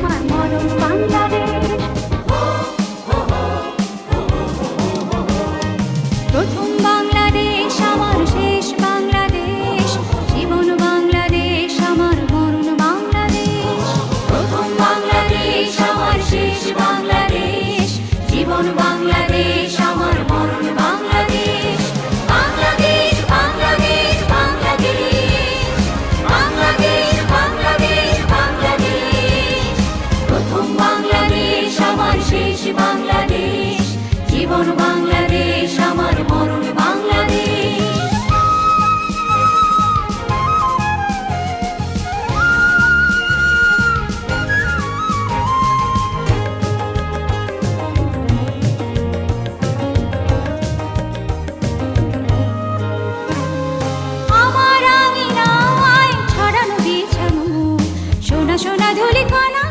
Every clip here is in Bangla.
আমার মরণ বাংলাদেশ। প্রথম বাংলাদেশ আমার শেষ বাংলাদেশ, জীবন বাংলাদেশ আমার মরণ বাংলাদেশ। প্রথম বাংলাদেশ আমার শেষ বাংলাদেশ, জীবন বাংলাদেশ আমার মরণ বাংলাদেশ। বাংলাদেশ বাংলাদেশ বাংলাদেশ, বাংলাদেশ বাংলাদেশ বাংলাদেশ। প্রথম বাংলাদেশ আমার শেষ বাংলাদেশ, জীবন বাংলাদেশ আমার মরণ বাংলাদেশ। আমার আঙিনায় ছড়ানো বিছানো সোনা সোনা ধূলিকণা,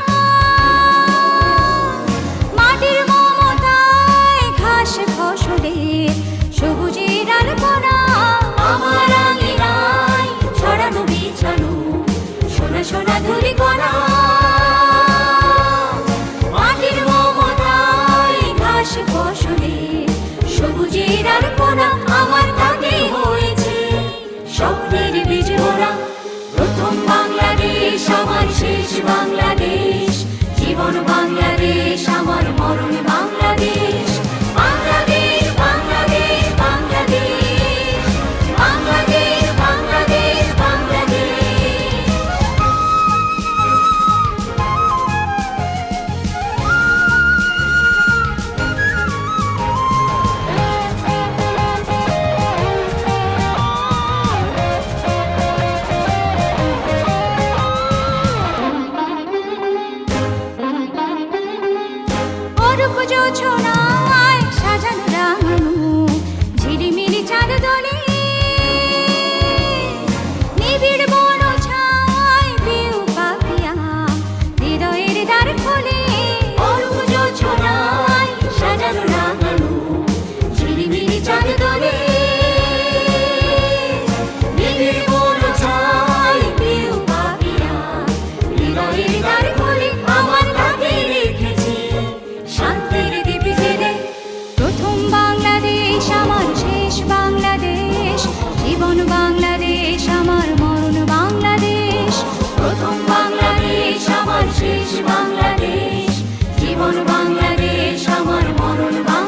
মাটির মমতায় ঘাস ফসলের সবুজের আলপনা। আমার আঙিনায় ছড়ানো বিছানো সোনা সোনা ধূলিকণা, মাটির মমতায় ঘাস ফসলের সবুজের আলপনা। আমার তাতে হয়েছে স্বপ্নের বীজ মোরা। প্রথম বাংলাদেশ আমার শেষ বাংলাদেশ, জীবন বাংলাদেশ আমার মরণ বাংলাদেশ। বাংলাদেশ বাংলাদেশ বাংলাদেশ, বাংলাদেশ বাংলাদেশ বাংলাদেশ। অরূপ জোছনায় সাজানো রাঙানো ঝিলিমিলি চাঁদ দোলে, নিবিড় বন ছায় পিউ পাপিয়া হৃদয়ের দ্বার খোলে। অরূপ জোছনায় সাজানো রাঙানো ঝিলিমিলি চাঁদ দোলে, নিবিড় বন ছায় পিউ পাপিয়া হৃদয়ের দ্বার খোলে। আমার তাতে রেখেছি শান্তির দীপ জেলে। প্রথম বাংলাদেশ আমার শেষ বাংলাদেশ, জীবন বাংলাদেশ আমার মরণ বাংলাদেশ। প্রথম বাংলাদেশ আমার শেষ বাংলাদেশ, জীবন বাংলাদেশ আমার মরণ বাংলাদেশ।